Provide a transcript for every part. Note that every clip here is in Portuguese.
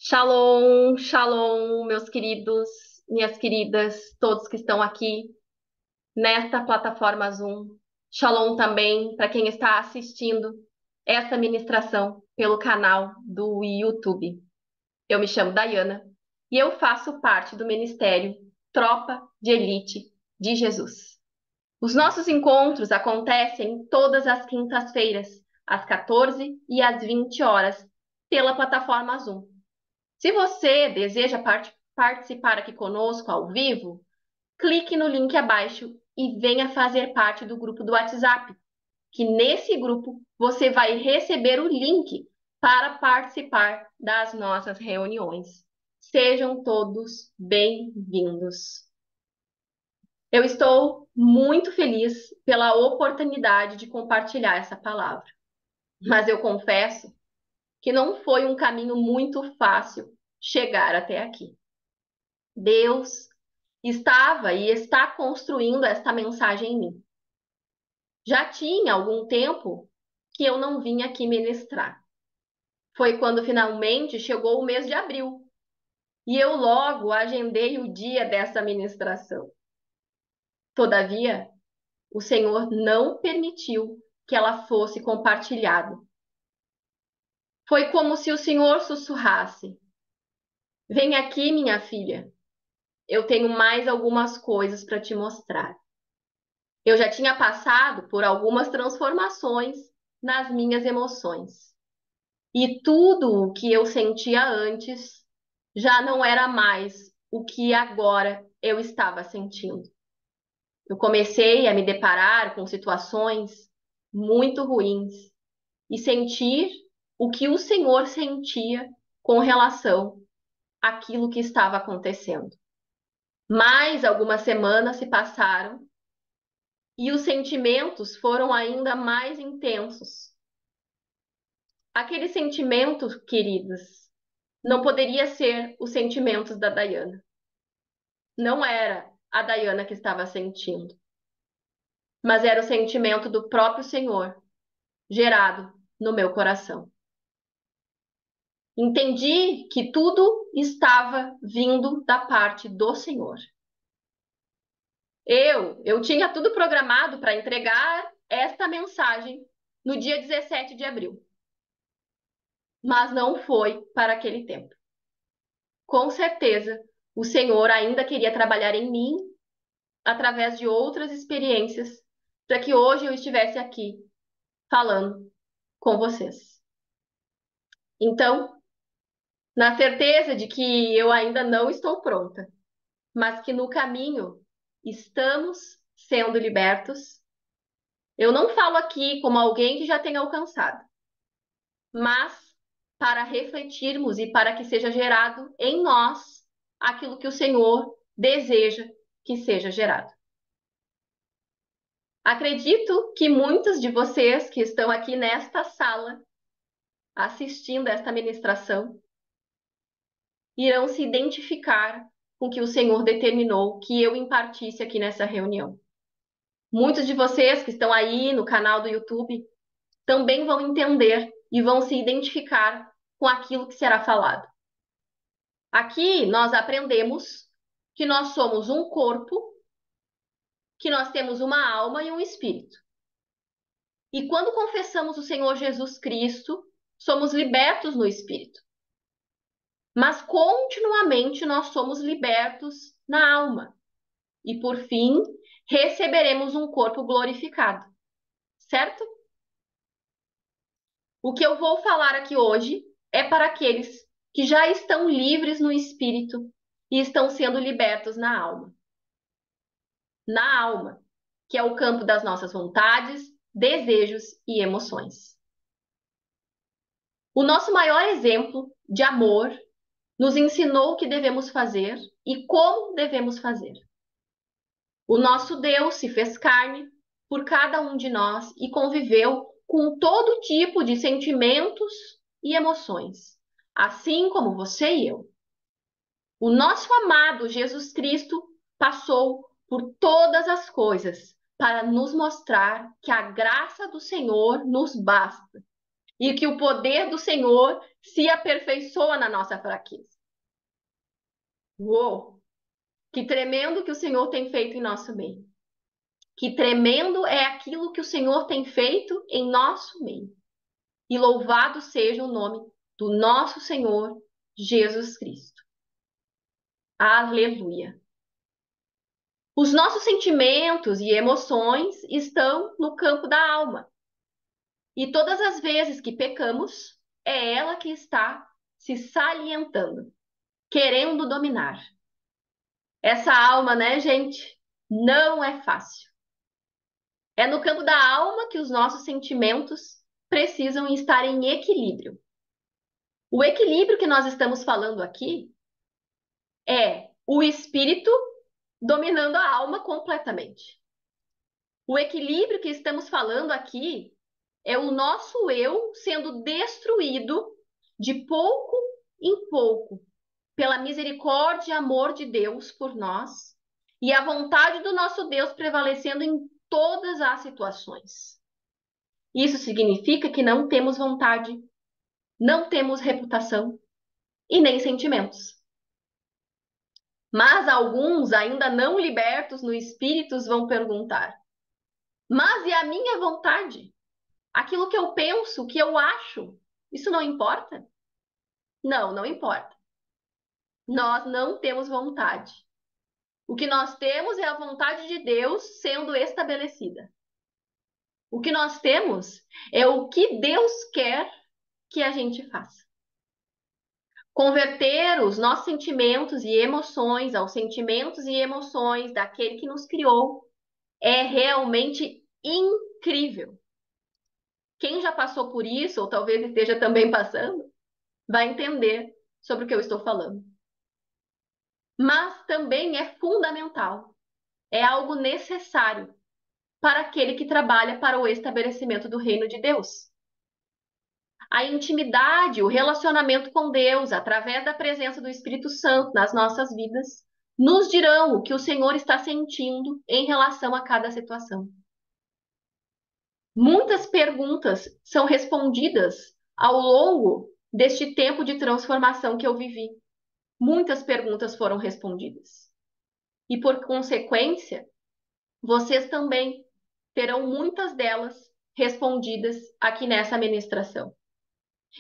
Shalom, shalom, meus queridos, minhas queridas, todos que estão aqui nesta plataforma Zoom. Shalom também para quem está assistindo essa ministração pelo canal do YouTube. Eu me chamo Dayana e eu faço parte do ministério Tropa de Elite de Jesus. Os nossos encontros acontecem todas as quintas-feiras, às 14 e às 20 horas, pela plataforma Zoom. Se você deseja participar aqui conosco ao vivo, clique no link abaixo e venha fazer parte do grupo do WhatsApp, que nesse grupo você vai receber o link para participar das nossas reuniões. Sejam todos bem-vindos. Eu estou muito feliz pela oportunidade de compartilhar essa palavra, mas eu confesso que não foi um caminho muito fácil chegar até aqui. Deus estava e está construindo esta mensagem em mim. Já tinha algum tempo que eu não vinha aqui ministrar. Foi quando finalmente chegou o mês de abril e eu logo agendei o dia dessa ministração. Todavia, o Senhor não permitiu que ela fosse compartilhada. Foi como se o Senhor sussurrasse: Vem aqui, minha filha, eu tenho mais algumas coisas para te mostrar. Eu já tinha passado por algumas transformações nas minhas emoções. E tudo o que eu sentia antes já não era mais o que agora eu estava sentindo. Eu comecei a me deparar com situações muito ruins e sentir o que o Senhor sentia com relação àquilo que estava acontecendo. Mais algumas semanas se passaram e os sentimentos foram ainda mais intensos. Aquele sentimento, queridos, não poderia ser os sentimentos da Dayana. Não era a Dayana que estava sentindo, mas era o sentimento do próprio Senhor, gerado no meu coração. Entendi que tudo estava vindo da parte do Senhor. Eu tinha tudo programado para entregar esta mensagem no dia 17 de abril, mas não foi para aquele tempo. Com certeza, o Senhor ainda queria trabalhar em mim através de outras experiências para que hoje eu estivesse aqui falando com vocês. Então, na certeza de que eu ainda não estou pronta, mas que no caminho estamos sendo libertos, eu não falo aqui como alguém que já tenha alcançado, mas para refletirmos e para que seja gerado em nós aquilo que o Senhor deseja que seja gerado. Acredito que muitos de vocês que estão aqui nesta sala assistindo esta ministração irão se identificar com o que o Senhor determinou que eu impartisse aqui nessa reunião. Muitos de vocês que estão aí no canal do YouTube também vão entender e vão se identificar com aquilo que será falado. Aqui nós aprendemos que nós somos um corpo, que nós temos uma alma e um espírito. E quando confessamos o Senhor Jesus Cristo, somos libertos no espírito. Mas continuamente nós somos libertos na alma. E por fim, receberemos um corpo glorificado. Certo? O que eu vou falar aqui hoje é para aqueles que já estão livres no espírito e estão sendo libertos na alma. Na alma, que é o campo das nossas vontades, desejos e emoções. O nosso maior exemplo de amor nos ensinou o que devemos fazer e como devemos fazer. O nosso Deus se fez carne por cada um de nós e conviveu com todo tipo de sentimentos e emoções, assim como você e eu. O nosso amado Jesus Cristo passou por todas as coisas para nos mostrar que a graça do Senhor nos basta e que o poder do Senhor se aperfeiçoa na nossa fraqueza. Uou! Que tremendo que o Senhor tem feito em nosso meio. Que tremendo é aquilo que o Senhor tem feito em nosso meio. E louvado seja o nome do nosso Senhor Jesus Cristo. Aleluia. Os nossos sentimentos e emoções estão no campo da alma. E todas as vezes que pecamos, é ela que está se salientando, querendo dominar. Essa alma, né, gente, não é fácil. É no campo da alma que os nossos sentimentos precisam estar em equilíbrio. O equilíbrio que nós estamos falando aqui é o espírito dominando a alma completamente. O equilíbrio que estamos falando aqui é o nosso eu sendo destruído de pouco em pouco pela misericórdia e amor de Deus por nós e a vontade do nosso Deus prevalecendo em todas as situações. Isso significa que não temos vontade, não temos reputação e nem sentimentos. Mas alguns, ainda não libertos no espírito, vão perguntar: mas e a minha vontade? Aquilo que eu penso, o que eu acho, isso não importa? Não, não importa. Nós não temos vontade. O que nós temos é a vontade de Deus sendo estabelecida. O que nós temos é o que Deus quer que a gente faça. Converter os nossos sentimentos e emoções aos sentimentos e emoções daquele que nos criou é realmente incrível. Quem já passou por isso, ou talvez esteja também passando, vai entender sobre o que eu estou falando. Mas também é fundamental, é algo necessário para aquele que trabalha para o estabelecimento do reino de Deus. A intimidade, o relacionamento com Deus, através da presença do Espírito Santo nas nossas vidas, nos dirão o que o Senhor está sentindo em relação a cada situação. Muitas perguntas são respondidas ao longo deste tempo de transformação que eu vivi. Muitas perguntas foram respondidas. E por consequência, vocês também terão muitas delas respondidas aqui nessa ministração.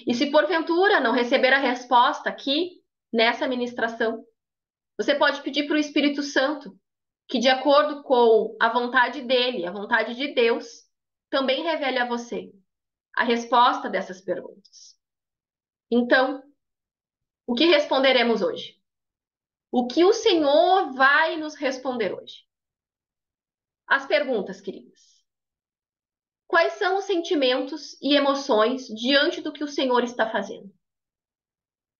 E se porventura não receber a resposta aqui nessa ministração, você pode pedir para o Espírito Santo que, de acordo com a vontade dele, a vontade de Deus, também revele a você a resposta dessas perguntas. Então, o que responderemos hoje? O que o Senhor vai nos responder hoje? As perguntas, queridas. Quais são os sentimentos e emoções diante do que o Senhor está fazendo?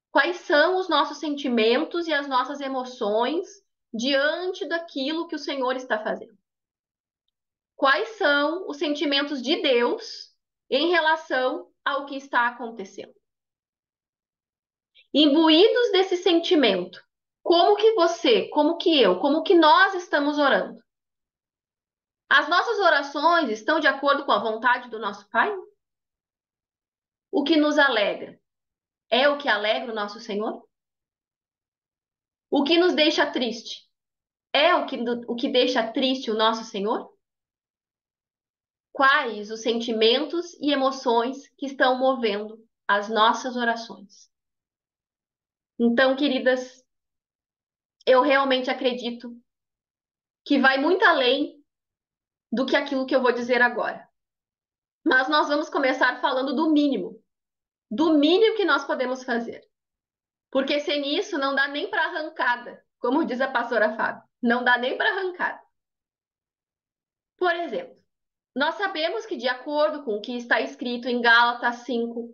Quais são os nossos sentimentos e as nossas emoções diante daquilo que o Senhor está fazendo? Quais são os sentimentos de Deus em relação ao que está acontecendo? Imbuídos desse sentimento, como que você, como que eu, como que nós estamos orando? As nossas orações estão de acordo com a vontade do nosso Pai? O que nos alegra é o que alegra o nosso Senhor? O que nos deixa triste é o que deixa triste o nosso Senhor? Quais os sentimentos e emoções que estão movendo as nossas orações? Então, queridas, eu realmente acredito que vai muito além do que aquilo que eu vou dizer agora. Mas nós vamos começar falando do mínimo que nós podemos fazer. Porque sem isso não dá nem para arrancada, como diz a pastora Fábio, não dá nem para arrancada. Por exemplo, nós sabemos que, de acordo com o que está escrito em Gálatas 5,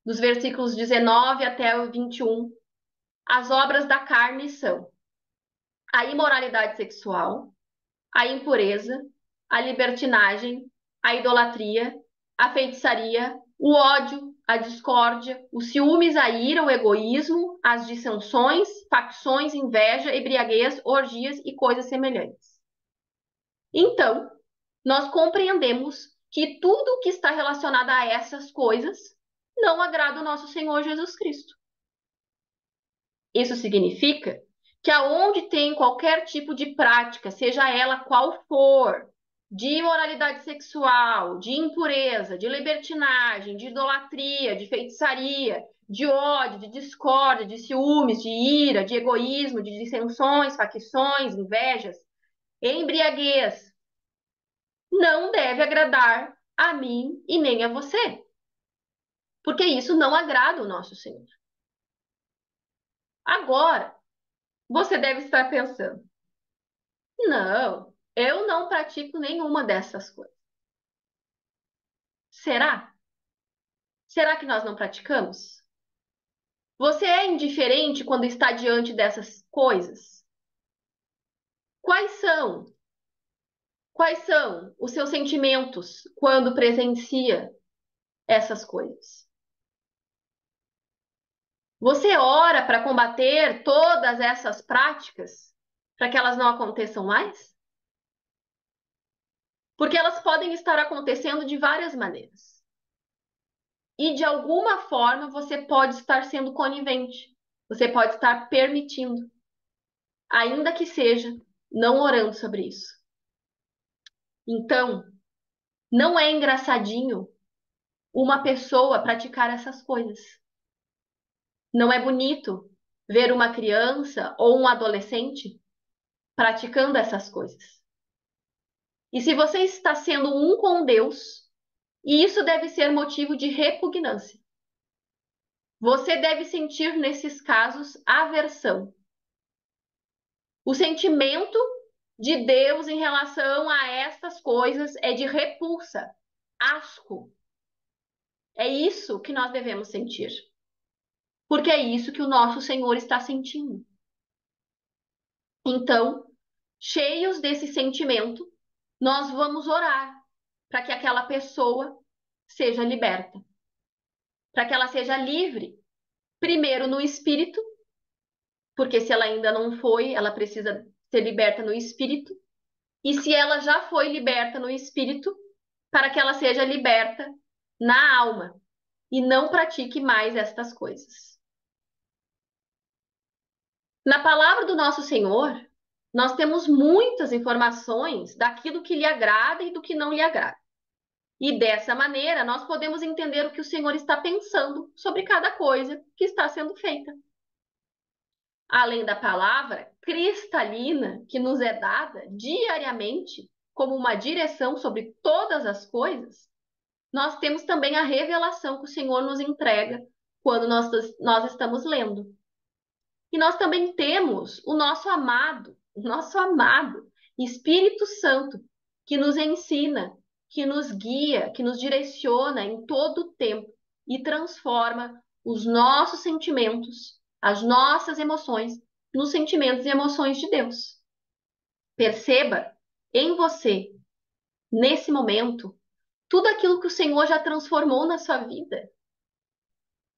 dos versículos 19 até o 21, as obras da carne são a imoralidade sexual, a impureza, a libertinagem, a idolatria, a feitiçaria, o ódio, a discórdia, os ciúmes, a ira, o egoísmo, as dissensões, facções, inveja, embriaguez, orgias e coisas semelhantes. Então, nós compreendemos que tudo que está relacionado a essas coisas não agrada o nosso Senhor Jesus Cristo. Isso significa que aonde tem qualquer tipo de prática, seja ela qual for, de imoralidade sexual, de impureza, de libertinagem, de idolatria, de feitiçaria, de ódio, de discórdia, de ciúmes, de ira, de egoísmo, de dissensões, facções, invejas, embriaguez, não deve agradar a mim e nem a você, porque isso não agrada o nosso Senhor. Agora, você deve estar pensando: não, eu não pratico nenhuma dessas coisas. Será? Será que nós não praticamos? Você é indiferente quando está diante dessas coisas? Quais são? Quais são os seus sentimentos quando presencia essas coisas? Você ora para combater todas essas práticas para que elas não aconteçam mais? Porque elas podem estar acontecendo de várias maneiras. E de alguma forma você pode estar sendo conivente. Você pode estar permitindo, ainda que seja não orando sobre isso. Então, não é engraçadinho uma pessoa praticar essas coisas. Não é bonito ver uma criança ou um adolescente praticando essas coisas. E se você está sendo um com Deus, e isso deve ser motivo de repugnância. Você deve sentir nesses casos aversão. O sentimento de Deus em relação a estas coisas é de repulsa, asco. É isso que nós devemos sentir. Porque é isso que o nosso Senhor está sentindo. Então, cheios desse sentimento, nós vamos orar para que aquela pessoa seja liberta, para que ela seja livre, primeiro no espírito, porque se ela ainda não foi, ela precisa ser liberta no espírito, e se ela já foi liberta no espírito, para que ela seja liberta na alma e não pratique mais estas coisas. Na palavra do nosso Senhor, nós temos muitas informações daquilo que lhe agrada e do que não lhe agrada. E dessa maneira, nós podemos entender o que o Senhor está pensando sobre cada coisa que está sendo feita. Além da palavra cristalina que nos é dada diariamente como uma direção sobre todas as coisas, nós temos também a revelação que o Senhor nos entrega quando nós estamos lendo. E nós também temos o nosso amado Espírito Santo, que nos ensina, que nos guia, que nos direciona em todo o tempo e transforma os nossos sentimentos, as nossas emoções, nos sentimentos e emoções de Deus. Perceba em você, nesse momento, tudo aquilo que o Senhor já transformou na sua vida.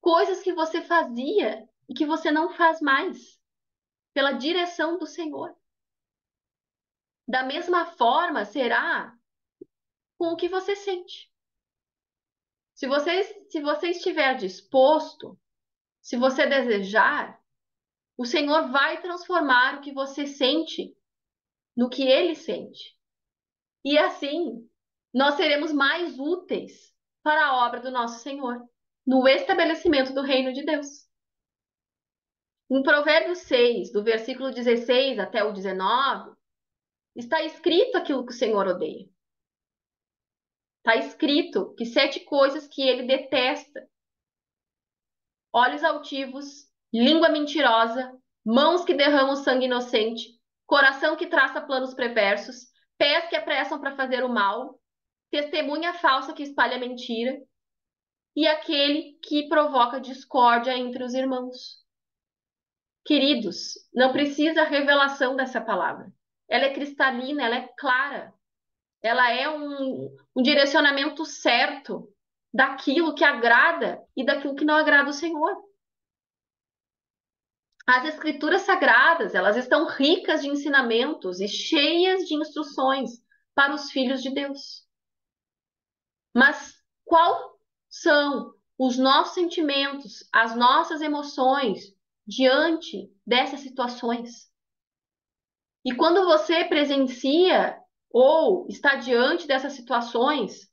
Coisas que você fazia e que você não faz mais, pela direção do Senhor. Da mesma forma será com o que você sente. Se você estiver disposto, se você desejar, o Senhor vai transformar o que você sente no que Ele sente. E assim, nós seremos mais úteis para a obra do nosso Senhor, no estabelecimento do reino de Deus. Em Provérbios 6, do versículo 16 até o 19, está escrito aquilo que o Senhor odeia. Está escrito que 7 coisas que ele detesta: olhos altivos, língua mentirosa, mãos que derramam sangue inocente, coração que traça planos perversos, pés que apressam para fazer o mal, testemunha falsa que espalha mentira e aquele que provoca discórdia entre os irmãos. Queridos, não precisa revelação dessa palavra. Ela é cristalina, ela é clara. Ela é um direcionamento certo daquilo que agrada e daquilo que não agrada o Senhor. As escrituras sagradas, elas estão ricas de ensinamentos e cheias de instruções para os filhos de Deus. Mas qual são os nossos sentimentos, as nossas emoções diante dessas situações. E quando você presencia ou está diante dessas situações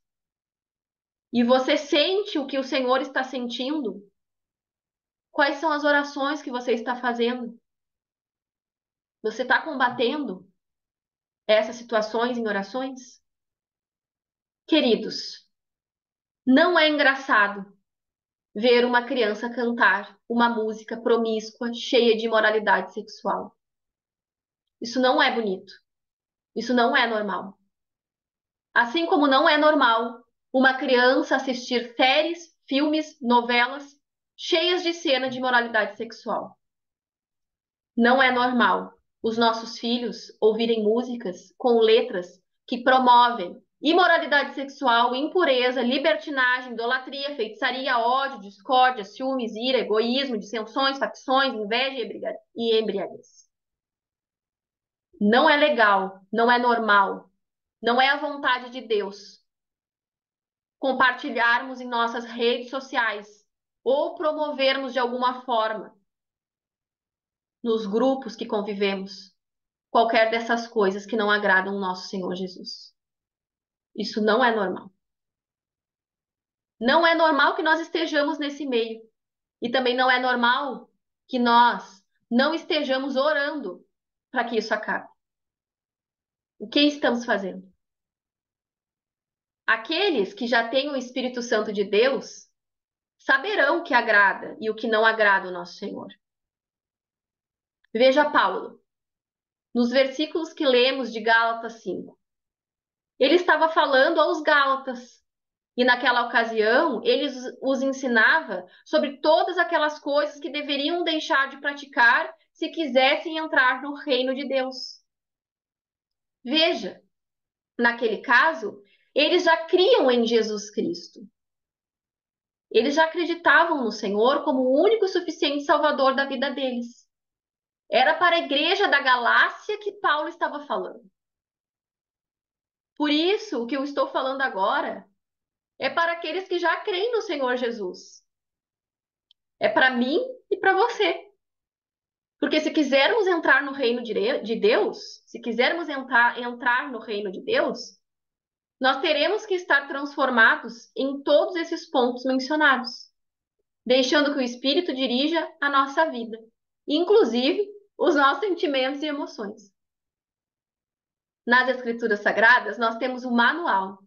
e você sente o que o Senhor está sentindo, quais são as orações que você está fazendo? Você está combatendo essas situações em orações? Queridos, não é engraçado ver uma criança cantar uma música promíscua, cheia de imoralidade sexual. Isso não é bonito. Isso não é normal. Assim como não é normal uma criança assistir séries, filmes, novelas cheias de cena de imoralidade sexual. Não é normal os nossos filhos ouvirem músicas com letras que promovem imoralidade sexual, impureza, libertinagem, idolatria, feitiçaria, ódio, discórdia, ciúmes, ira, egoísmo, dissensões, facções, inveja e embriaguez. Não é legal, não é normal, não é a vontade de Deus compartilharmos em nossas redes sociais ou promovermos de alguma forma nos grupos que convivemos qualquer dessas coisas que não agradam o nosso Senhor Jesus. Isso não é normal. Não é normal que nós estejamos nesse meio. E também não é normal que nós não estejamos orando para que isso acabe. O que estamos fazendo? Aqueles que já têm o Espírito Santo de Deus saberão o que agrada e o que não agrada o nosso Senhor. Veja Paulo, nos versículos que lemos de Gálatas 5. Ele estava falando aos Gálatas. E naquela ocasião, ele os ensinava sobre todas aquelas coisas que deveriam deixar de praticar se quisessem entrar no reino de Deus. Veja, naquele caso, eles já criam em Jesus Cristo. Eles já acreditavam no Senhor como o único e suficiente Salvador da vida deles. Era para a igreja da Galácia que Paulo estava falando. Por isso, o que eu estou falando agora é para aqueles que já creem no Senhor Jesus. É para mim e para você. Porque se quisermos entrar no reino de Deus, se quisermos entrar no reino de Deus, nós teremos que estar transformados em todos esses pontos mencionados, deixando que o Espírito dirija a nossa vida, inclusive os nossos sentimentos e emoções. Nas Escrituras Sagradas, nós temos o manual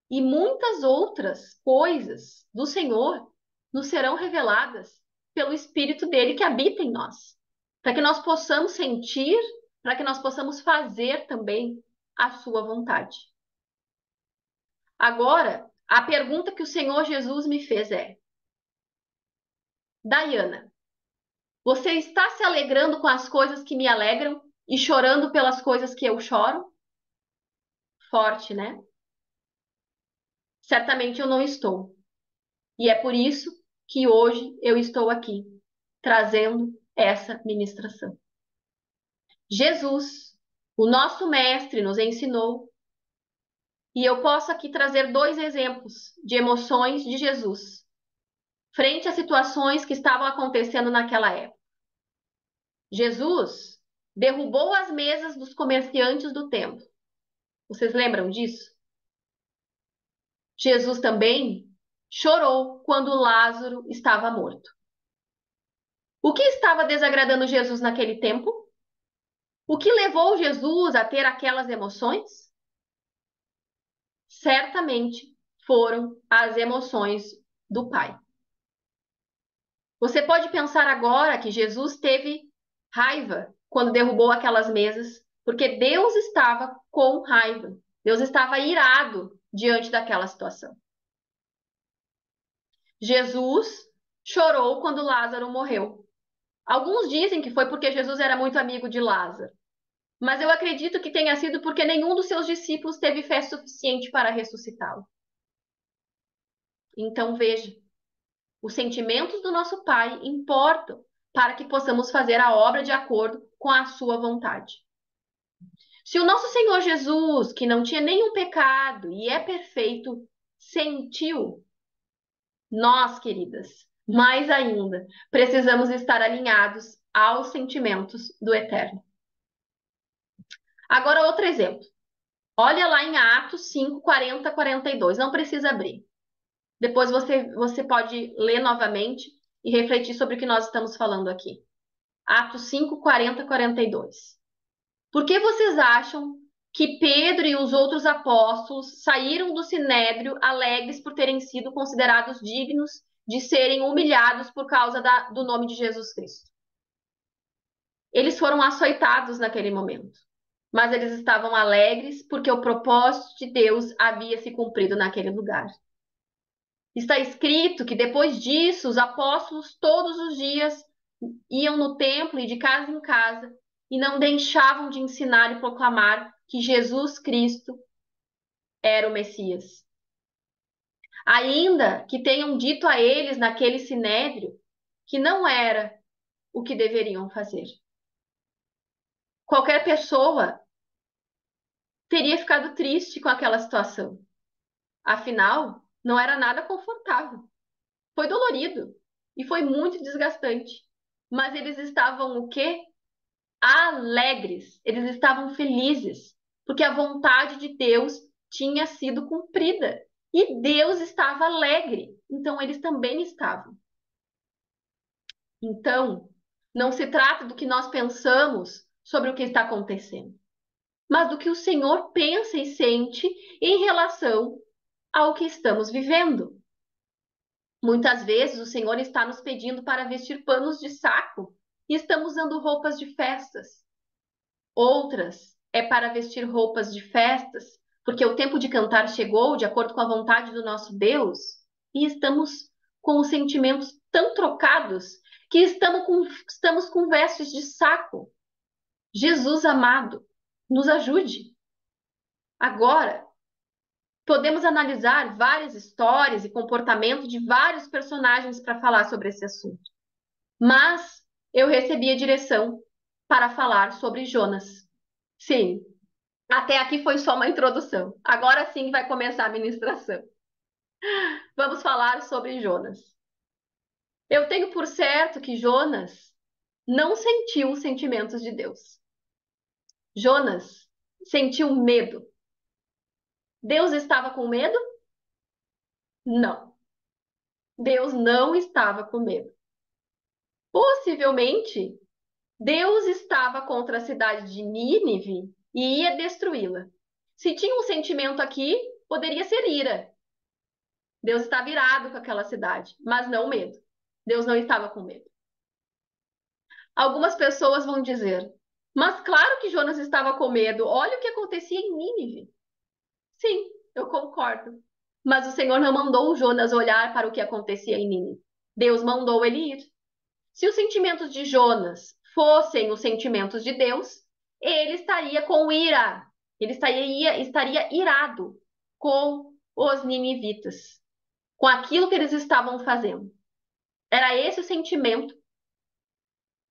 e muitas outras coisas do Senhor nos serão reveladas pelo Espírito dele que habita em nós, para que nós possamos sentir, para que nós possamos fazer também a sua vontade. Agora, a pergunta que o Senhor Jesus me fez é: Dayana, você está se alegrando com as coisas que me alegram e chorando pelas coisas que eu choro? Forte, né? Certamente eu não estou. E é por isso que hoje eu estou aqui, trazendo essa ministração. Jesus, o nosso mestre, nos ensinou, e eu posso aqui trazer dois exemplos de emoções de Jesus, frente a situações que estavam acontecendo naquela época. Jesus derrubou as mesas dos comerciantes do templo. Vocês lembram disso? Jesus também chorou quando Lázaro estava morto. O que estava desagradando Jesus naquele tempo? O que levou Jesus a ter aquelas emoções? Certamente foram as emoções do Pai. Você pode pensar agora que Jesus teve raiva quando derrubou aquelas mesas, porque Deus estava com raiva. Deus estava irado diante daquela situação. Jesus chorou quando Lázaro morreu. Alguns dizem que foi porque Jesus era muito amigo de Lázaro, mas eu acredito que tenha sido porque nenhum dos seus discípulos teve fé suficiente para ressuscitá-lo. Então veja, os sentimentos do nosso Pai importam para que possamos fazer a obra de acordo com a sua vontade. Se o nosso Senhor Jesus, que não tinha nenhum pecado e é perfeito, sentiu Nós, queridas, mais ainda, precisamos estar alinhados aos sentimentos do Eterno. Agora, outro exemplo. Olha lá em Atos 5, 40, 42. Não precisa abrir. Depois você pode ler novamente e refletir sobre o que nós estamos falando aqui. Atos 5, 40, 42. Por que vocês acham que Pedro e os outros apóstolos saíram do sinédrio alegres por terem sido considerados dignos de serem humilhados por causa do nome de Jesus Cristo? Eles foram açoitados naquele momento, mas eles estavam alegres porque o propósito de Deus havia se cumprido naquele lugar. Está escrito que depois disso, os apóstolos todos os dias iam no templo e de casa em casa e não deixavam de ensinar e proclamar que Jesus Cristo era o Messias. Ainda que tenham dito a eles naquele sinédrio que não era o que deveriam fazer. Qualquer pessoa teria ficado triste com aquela situação. Afinal, não era nada confortável. Foi dolorido e foi muito desgastante. Mas eles estavam o quê? Alegres. Eles estavam felizes, porque a vontade de Deus tinha sido cumprida. E Deus estava alegre. Então eles também estavam. Então, não se trata do que nós pensamos sobre o que está acontecendo, mas do que o Senhor pensa e sente em relação ao que estamos vivendo. Muitas vezes o Senhor está nos pedindo para vestir panos de saco e estamos usando roupas de festas. Outras é para vestir roupas de festas, porque o tempo de cantar chegou, de acordo com a vontade do nosso Deus, e estamos com os sentimentos tão trocados que estamos com vestes de saco. Jesus amado, nos ajude. Agora, podemos analisar várias histórias e comportamento de vários personagens para falar sobre esse assunto. Mas eu recebi a direção para falar sobre Jonas. Sim, até aqui foi só uma introdução. Agora sim vai começar a ministração. Vamos falar sobre Jonas. Eu tenho por certo que Jonas não sentiu os sentimentos de Deus. Jonas sentiu medo. Deus estava com medo? Não. Deus não estava com medo. Possivelmente, Deus estava contra a cidade de Nínive e ia destruí-la. Se tinha um sentimento aqui, poderia ser ira. Deus estava irado com aquela cidade, mas não medo. Deus não estava com medo. Algumas pessoas vão dizer, mas claro que Jonas estava com medo. Olha o que acontecia em Nínive. Sim, eu concordo. Mas o Senhor não mandou Jonas olhar para o que acontecia em Nínive. Deus mandou ele ir. Se os sentimentos de Jonas fossem os sentimentos de Deus, ele estaria com ira. Ele estaria irado com os ninivitas, com aquilo que eles estavam fazendo. Era esse o sentimento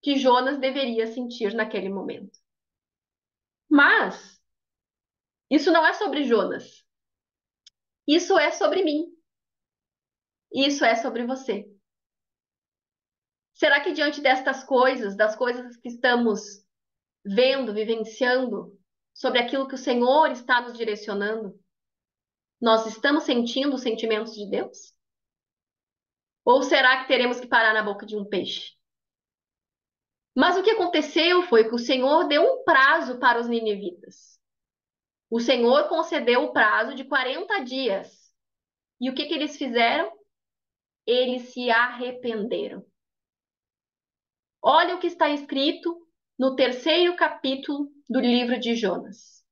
que Jonas deveria sentir naquele momento. Mas isso não é sobre Jonas. Isso é sobre mim. Isso é sobre você. Será que diante destas coisas, das coisas que estamos vendo, vivenciando, sobre aquilo que o Senhor está nos direcionando, nós estamos sentindo os sentimentos de Deus? Ou será que teremos que parar na boca de um peixe? Mas o que aconteceu foi que o Senhor deu um prazo para os ninivitas. O Senhor concedeu o prazo de 40 dias. E o que eles fizeram? Eles se arrependeram. Olha o que está escrito no terceiro capítulo do livro de Jonas.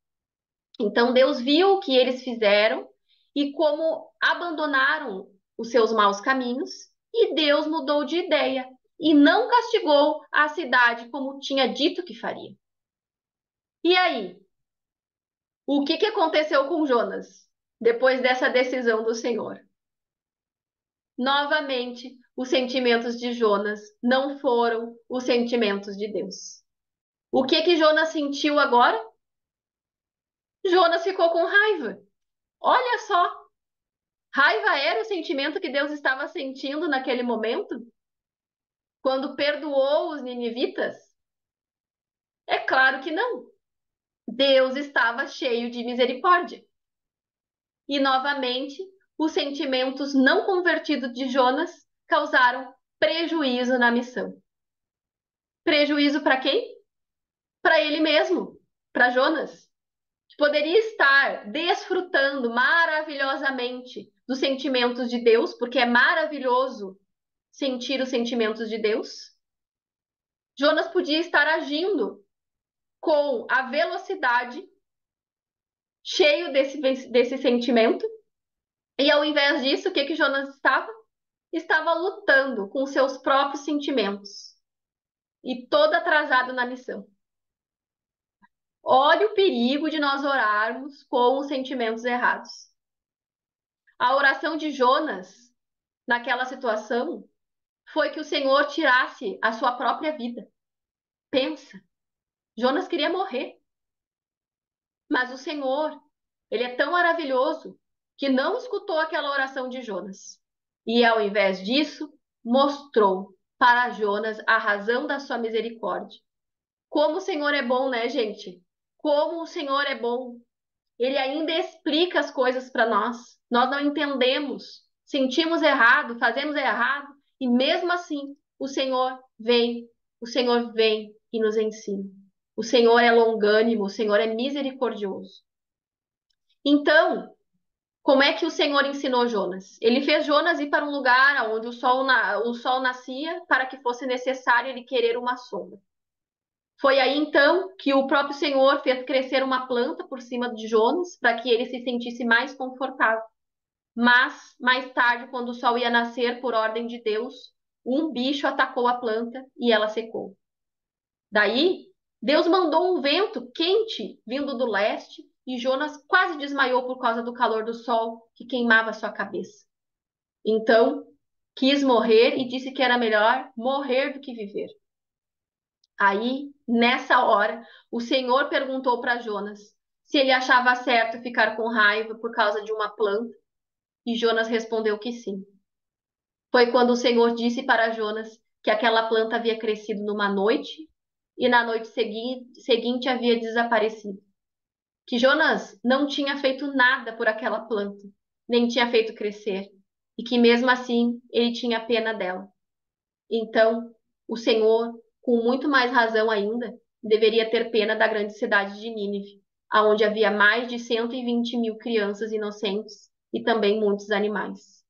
Então Deus viu o que eles fizeram e como abandonaram os seus maus caminhos, e Deus mudou de ideia e não castigou a cidade como tinha dito que faria. E aí? O que aconteceu com Jonas depois dessa decisão do Senhor? Novamente, os sentimentos de Jonas não foram os sentimentos de Deus. O que Jonas sentiu agora? Jonas ficou com raiva. Olha só, Raiva era o sentimento que Deus estava sentindo naquele momento, quando perdoou os ninivitas? É claro que não. Deus estava cheio de misericórdia. E novamente, os sentimentos não convertidos de Jonas causaram prejuízo na missão. Prejuízo para quem? Para ele mesmo, para Jonas, que poderia estar desfrutando maravilhosamente dos sentimentos de Deus, porque é maravilhoso sentir os sentimentos de Deus. Jonas podia estar agindo com a velocidade, cheio desse sentimento, e ao invés disso, o que que Jonas estava? Estava lutando com seus próprios sentimentos e todo atrasado na missão. Olha o perigo de nós orarmos com os sentimentos errados. A oração de Jonas, naquela situação, foi que o Senhor tirasse a sua própria vida. Pensa, Jonas queria morrer, mas o Senhor, ele é tão maravilhoso que não escutou aquela oração de Jonas. E ao invés disso, mostrou para Jonas a razão da sua misericórdia. Como o Senhor é bom, né, gente? Como o Senhor é bom. Ele ainda explica as coisas para nós. Nós não entendemos, sentimos errado, fazemos errado, e mesmo assim, o Senhor vem e nos ensina. O Senhor é longânimo, o Senhor é misericordioso. Então, como é que o Senhor ensinou Jonas? Ele fez Jonas ir para um lugar onde o sol nascia para que fosse necessário ele querer uma sombra. Foi aí então que o próprio Senhor fez crescer uma planta por cima de Jonas para que ele se sentisse mais confortável. Mas, mais tarde, quando o sol ia nascer por ordem de Deus, um bicho atacou a planta e ela secou. Daí, Deus mandou um vento quente vindo do leste e Jonas quase desmaiou por causa do calor do sol que queimava sua cabeça. Então, quis morrer e disse que era melhor morrer do que viver. Aí, nessa hora, o Senhor perguntou para Jonas se ele achava certo ficar com raiva por causa de uma planta, e Jonas respondeu que sim. Foi quando o Senhor disse para Jonas que aquela planta havia crescido numa noite e na noite seguinte havia desaparecido. Que Jonas não tinha feito nada por aquela planta, nem tinha feito crescer, e que mesmo assim ele tinha pena dela. Então, o Senhor, com muito mais razão ainda, deveria ter pena da grande cidade de Nínive, aonde havia mais de 120.000 crianças inocentes e também muitos animais.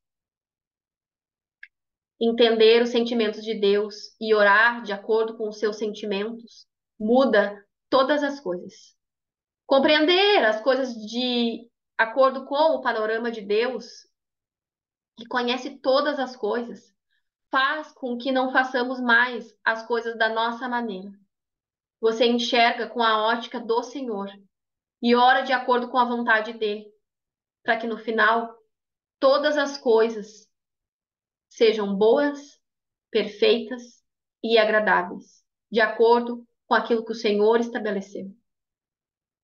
Entender os sentimentos de Deus e orar de acordo com os seus sentimentos muda todas as coisas. Compreender as coisas de acordo com o panorama de Deus, que conhece todas as coisas, faz com que não façamos mais as coisas da nossa maneira. Você enxerga com a ótica do Senhor e ora de acordo com a vontade dele, para que no final todas as coisas sejam boas, perfeitas e agradáveis, de acordo com aquilo que o Senhor estabeleceu.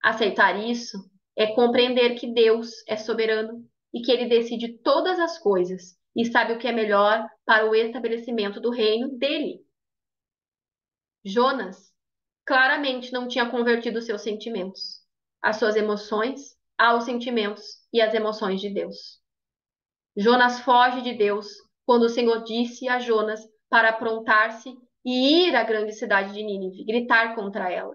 Aceitar isso é compreender que Deus é soberano e que ele decide todas as coisas e sabe o que é melhor para o estabelecimento do reino dele. Jonas claramente não tinha convertido seus sentimentos, as suas emoções, aos sentimentos e às emoções de Deus. Jonas foge de Deus quando o Senhor disse a Jonas para aprontar-se e ir à grande cidade de Nínive, gritar contra ela,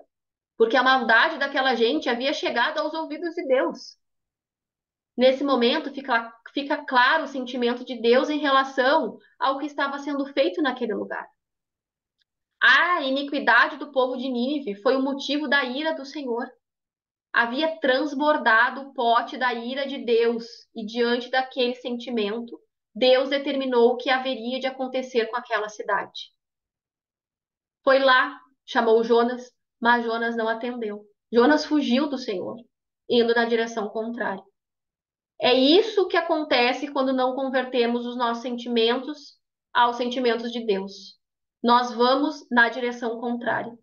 porque a maldade daquela gente havia chegado aos ouvidos de Deus. Nesse momento fica claro o sentimento de Deus em relação ao que estava sendo feito naquele lugar. A iniquidade do povo de Nínive foi o motivo da ira do Senhor. Havia transbordado o pote da ira de Deus, e diante daquele sentimento, Deus determinou o que haveria de acontecer com aquela cidade. Foi lá, chamou Jonas, mas Jonas não atendeu. Jonas fugiu do Senhor, indo na direção contrária. É isso que acontece quando não convertemos os nossos sentimentos aos sentimentos de Deus. Nós vamos na direção contrária.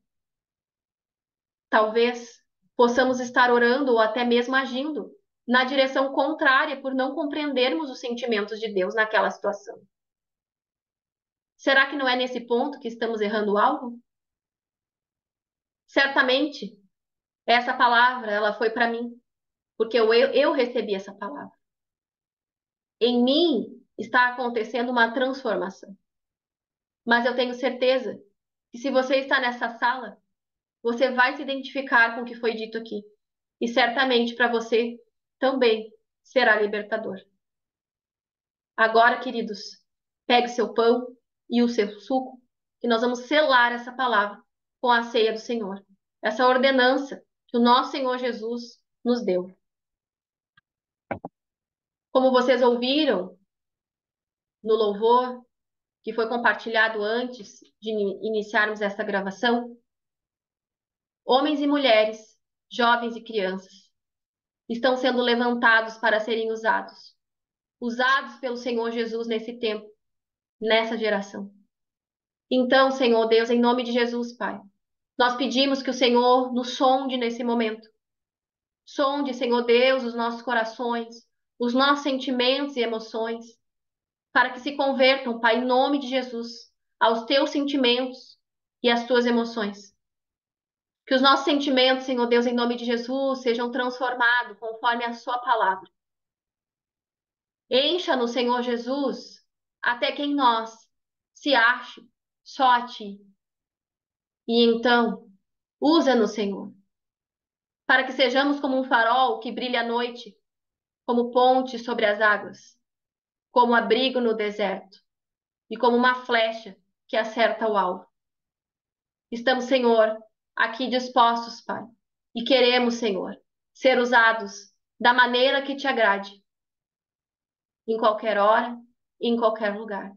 Talvez possamos estar orando ou até mesmo agindo na direção contrária por não compreendermos os sentimentos de Deus naquela situação. Será que não é nesse ponto que estamos errando o alvo? Certamente, essa palavra, ela foi para mim, porque eu recebi essa palavra. Em mim está acontecendo uma transformação. Mas eu tenho certeza que se você está nessa sala, você vai se identificar com o que foi dito aqui. E certamente para você também será libertador. Agora, queridos, pegue seu pão e o seu suco, e nós vamos selar essa palavra com a ceia do Senhor. Essa ordenança que o nosso Senhor Jesus nos deu. Como vocês ouviram no louvor que foi compartilhado antes de iniciarmos esta gravação, homens e mulheres, jovens e crianças, estão sendo levantados para serem usados. Usados pelo Senhor Jesus nesse tempo, nessa geração. Então, Senhor Deus, em nome de Jesus, Pai, nós pedimos que o Senhor nos sonde nesse momento. Sonde, Senhor Deus, os nossos corações, os nossos sentimentos e emoções, para que se convertam, Pai, em nome de Jesus, aos teus sentimentos e às tuas emoções. Que os nossos sentimentos, Senhor Deus, em nome de Jesus, sejam transformados conforme a sua palavra. Encha-nos, Senhor Jesus, até que em nós se ache só a Ti. E então, usa-nos, Senhor, para que sejamos como um farol que brilha à noite, como ponte sobre as águas, como abrigo no deserto e como uma flecha que acerta o alvo. Estamos, Senhor, aqui dispostos, Pai, e queremos, Senhor, ser usados da maneira que te agrade, em qualquer hora e em qualquer lugar.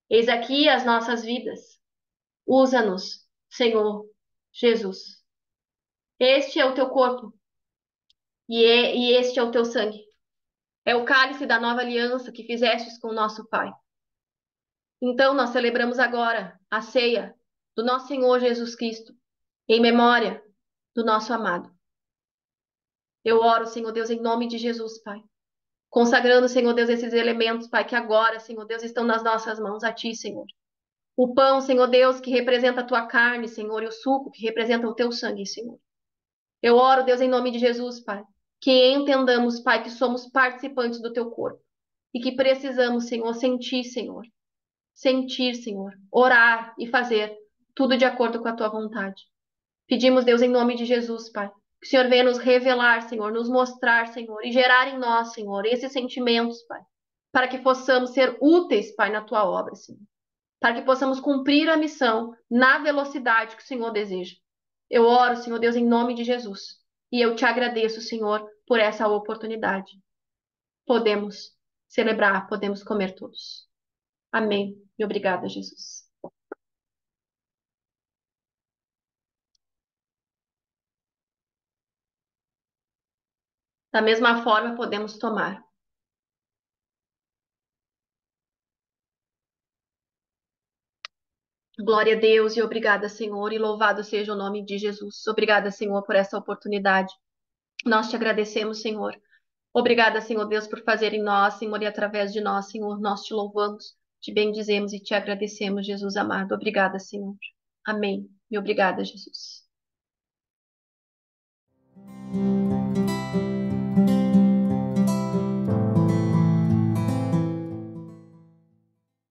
Eis aqui as nossas vidas. Usa-nos, Senhor Jesus. Este é o teu corpo e este é o teu sangue. É o cálice da nova aliança que fizestes com o nosso Pai. Então nós celebramos agora a ceia do nosso Senhor Jesus Cristo, em memória do nosso amado. Eu oro, Senhor Deus, em nome de Jesus, Pai. Consagrando, Senhor Deus, esses elementos, Pai, que agora, Senhor Deus, estão nas nossas mãos, a Ti, Senhor. O pão, Senhor Deus, que representa a Tua carne, Senhor, e o suco, que representa o Teu sangue, Senhor. Eu oro, Deus, em nome de Jesus, Pai, que entendamos, Pai, que somos participantes do Teu corpo e que precisamos, Senhor, sentir, Senhor, orar e fazer tudo de acordo com a Tua vontade. Pedimos, Deus, em nome de Jesus, Pai, que o Senhor venha nos revelar, Senhor, nos mostrar, Senhor, e gerar em nós, Senhor, esses sentimentos, Pai, para que possamos ser úteis, Pai, na Tua obra, Senhor, para que possamos cumprir a missão na velocidade que o Senhor deseja. Eu oro, Senhor Deus, em nome de Jesus, e eu te agradeço, Senhor, por essa oportunidade. Podemos celebrar, podemos comer todos. Amém. E obrigada, Jesus. Da mesma forma, podemos tomar. Glória a Deus e obrigada, Senhor, e louvado seja o nome de Jesus. Obrigada, Senhor, por essa oportunidade. Nós te agradecemos, Senhor. Obrigada, Senhor Deus, por fazer em nós, Senhor, e através de nós, Senhor, nós te louvamos, te bendizemos e te agradecemos, Jesus amado. Obrigada, Senhor. Amém. E obrigada, Jesus.